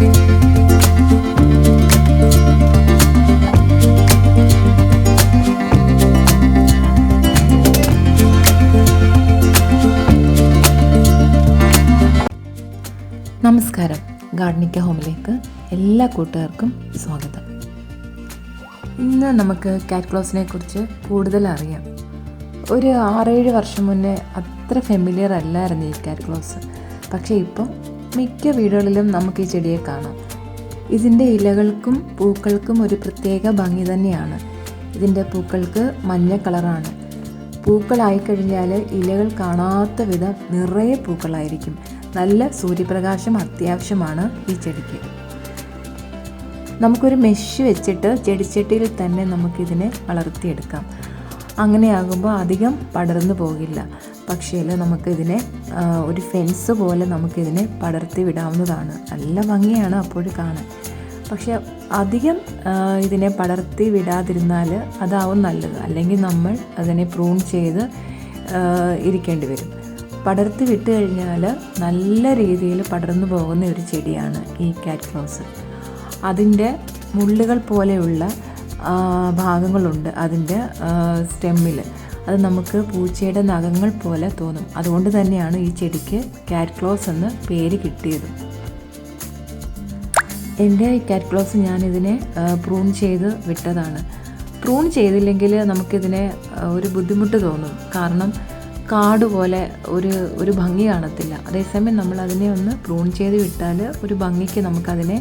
നമസ്കാരം, ഗാർഡനിക്ക ഹോമിലേക്ക് എല്ലാ കൂട്ടുകാർക്കും സ്വാഗതം. ഇന്ന് നമുക്ക് കാറ്റ്ക്ലോസിനെ കുറിച്ച് കൂടുതൽ അറിയാം. ഒരു 6-7 വർഷം മുന്നേ അത്ര ഫെമിലിയർ അല്ലായിരുന്നു ഈ കാറ്റ്ക്ലോസ്. പക്ഷേ ഇപ്പം മിക്ക വീടുകളിലും നമുക്ക് ഈ ചെടിയെ കാണാം. ഇതിൻ്റെ ഇലകൾക്കും പൂക്കൾക്കും ഒരു പ്രത്യേക ഭംഗി തന്നെയാണ്. ഇതിൻ്റെ പൂക്കൾക്ക് മഞ്ഞ കളറാണ്. പൂക്കളായിക്കഴിഞ്ഞാൽ ഇലകൾ കാണാത്ത വിധം നിറയെ പൂക്കളായിരിക്കും. നല്ല സൂര്യപ്രകാശം അത്യാവശ്യമാണ് ഈ ചെടിക്ക്. നമുക്കൊരു മെഷ് വെച്ചിട്ട് ചെടിച്ചട്ടിയിൽ തന്നെ നമുക്കിതിനെ വളർത്തിയെടുക്കാം. അങ്ങനെയാകുമ്പോൾ അധികം പടർന്നു പോകില്ല. പക്ഷേ നമുക്കിതിനെ ഒരു ഫെൻസ് പോലെ നമുക്കിതിനെ പടർത്തി വിടാവുന്നതാണ്. നല്ല ഭംഗിയാണ് അപ്പോൾ കാണാൻ. പക്ഷേ അധികം ഇതിനെ പടർത്തി വിടാതിരുന്നാൽ അതാവും നല്ലത്. അല്ലെങ്കിൽ നമ്മൾ അതിനെ പ്രൂൺ ചെയ്ത് ഇരിക്കേണ്ടി വരും. പടർത്തി വിട്ട് കഴിഞ്ഞാൽ നല്ല രീതിയിൽ പടർന്നു പോകുന്ന ഒരു ചെടിയാണ് ഈ കാറ്റ്ക്ലോസ്. അതിൻ്റെ മുള്ളുകൾ പോലെയുള്ള ഭാഗങ്ങളുണ്ട് അതിൻ്റെ സ്റ്റെമ്മിൽ. അത് നമുക്ക് പൂച്ചയുടെ നഖങ്ങൾ പോലെ തോന്നും. അതുകൊണ്ട് തന്നെയാണ് ഈ ചെടിക്ക് കാറ്റ്ക്ലോസ് എന്ന് പേര് കിട്ടിയത്. എൻ്റെ ഈ കാറ്റ്ക്ലോസ് ഞാനിതിനെ പ്രൂൺ ചെയ്ത് വിട്ടതാണ്. പ്രൂൺ ചെയ്തില്ലെങ്കിൽ നമുക്കിതിനെ ഒരു ബുദ്ധിമുട്ട് തോന്നും. കാരണം കാട് പോലെ ഒരു ഭംഗി കാണത്തില്ല. അതേസമയം നമ്മൾ അതിനെ ഒന്ന് പ്രൂൺ ചെയ്ത് വിട്ടാൽ ഒരു ഭംഗിക്ക് നമുക്കതിനെ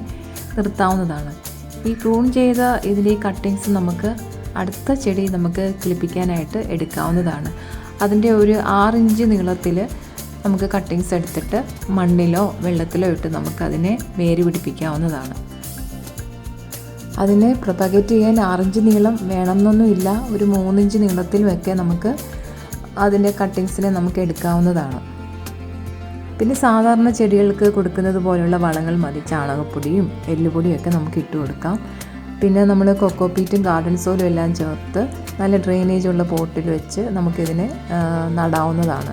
നിർത്താവുന്നതാണ്. ഈ പ്രൂൺ ചെയ്ത ഇതിൻ്റെ കട്ടിങ്സ് നമുക്ക് അടുത്ത ചെടി നമുക്ക് കിളിപ്പിക്കാനായിട്ട് എടുക്കാവുന്നതാണ്. അതിൻ്റെ ഒരു 6 ഇഞ്ച് നീളത്തിൽ നമുക്ക് കട്ടിങ്സ് എടുത്തിട്ട് മണ്ണിലോ വെള്ളത്തിലോ ഇട്ട് നമുക്കതിനെ വേര് പിടിപ്പിക്കാവുന്നതാണ്. അതിനെ പ്രൊപ്പഗേറ്റ് ചെയ്യാൻ 6 ഇഞ്ച് നീളം വേണമെന്നൊന്നുമില്ല. ഒരു 3 ഇഞ്ച് നീളത്തിലുമൊക്കെ നമുക്ക് അതിൻ്റെ കട്ടിങ്സിനെ നമുക്ക് എടുക്കാവുന്നതാണ്. പിന്നെ സാധാരണ ചെടികൾക്ക് കൊടുക്കുന്നത് പോലെയുള്ള വളങ്ങൾ മതി. ചാണകപ്പൊടിയും എല്ലുപൊടിയും ഒക്കെ നമുക്ക് ഇട്ട് കൊടുക്കാം. പിന്നെ നമ്മൾ കൊക്കോപീറ്റും ഗാർഡൻ സോയിലും എല്ലാം ചേർത്ത് നല്ല ഡ്രെയിനേജ് ഉള്ള പോട്ടിൽ വെച്ച് നമുക്കിതിനെ നടാവുന്നതാണ്.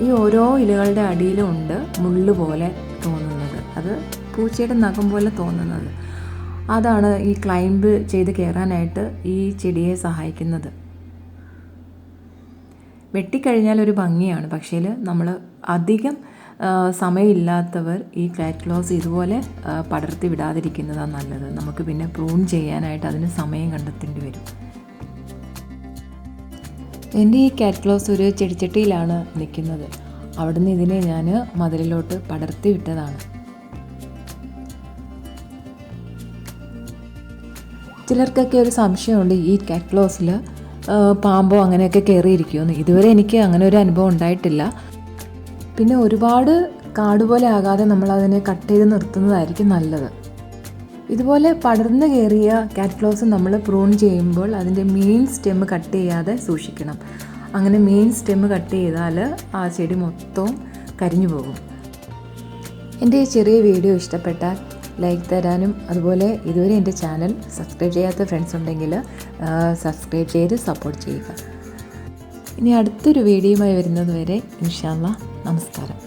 ഈ ഓരോ ഇലകളുടെ അടിയിലും ഉണ്ട് മുള്ളു പോലെ തോന്നുന്നത്. അത് പൂച്ചയുടെ നഖം പോലെ തോന്നുന്നത്. അതാണ് ഈ ക്ലൈംബ് ചെയ്ത് കയറാനായിട്ട് ഈ ചെടിയെ സഹായിക്കുന്നത്. വെട്ടിക്കഴിഞ്ഞാൽ ഒരു ഭംഗിയാണ്. പക്ഷേ നമ്മൾ അധികം സമയമില്ലാത്തവർ ഈ കാറ്റ്ക്ലോസ് ഇതുപോലെ പടർത്തി വിടാതിരിക്കുന്നതാണ് നല്ലത്. നമുക്ക് പിന്നെ പ്രൂൺ ചെയ്യാനായിട്ട് അതിന് സമയം കണ്ടെത്തേണ്ടി വരും. എൻ്റെ ഈ കാറ്റ്ക്ലോസ് ഒരു ചെടിച്ചട്ടിയിലാണ് നിൽക്കുന്നത്. അവിടുന്ന് ഇതിനെ ഞാൻ മതിലിലോട്ട് പടർത്തി വിട്ടതാണ്. ചിലർക്കൊക്കെ ഒരു സംശയമുണ്ട് ഈ കാറ്റ്ക്ലോസിൽ പാമ്പോ അങ്ങനെയൊക്കെ കയറിയിരിക്കുമെന്ന്. ഇതുവരെ എനിക്ക് അങ്ങനെ ഒരു അനുഭവം ഉണ്ടായിട്ടില്ല. പിന്നെ ഒരുപാട് കാട് പോലെ ആകാതെ നമ്മളതിനെ കട്ട് ചെയ്ത് നിർത്തുന്നതായിരിക്കും നല്ലത്. ഇതുപോലെ പടർന്ന് കയറിയ കാറ്റ്ക്ലോസ് നമ്മൾ പ്രൂൺ ചെയ്യുമ്പോൾ അതിൻ്റെ മെയിൻ സ്റ്റെം കട്ട് ചെയ്യാതെ സൂക്ഷിക്കണം. അങ്ങനെ മെയിൻ സ്റ്റെം കട്ട് ചെയ്താൽ ആ ചെടി മൊത്തവും കരിഞ്ഞു പോകും. എൻ്റെ ഈ ചെറിയ വീഡിയോ ഇഷ്ടപ്പെട്ടാൽ ലൈക്ക് തരാനും അതുപോലെ ഇതുവരെ എൻ്റെ ചാനൽ സബ്സ്ക്രൈബ് ചെയ്യാത്ത ഫ്രണ്ട്സ് ഉണ്ടെങ്കിൽ സബ്സ്ക്രൈബ് ചെയ്ത് സപ്പോർട്ട് ചെയ്യുക. ഇനി അടുത്തൊരു വീഡിയോയുമായി വരുന്നത് വരെ ഇൻഷാ അല്ലാഹ് നമസ്കാരം.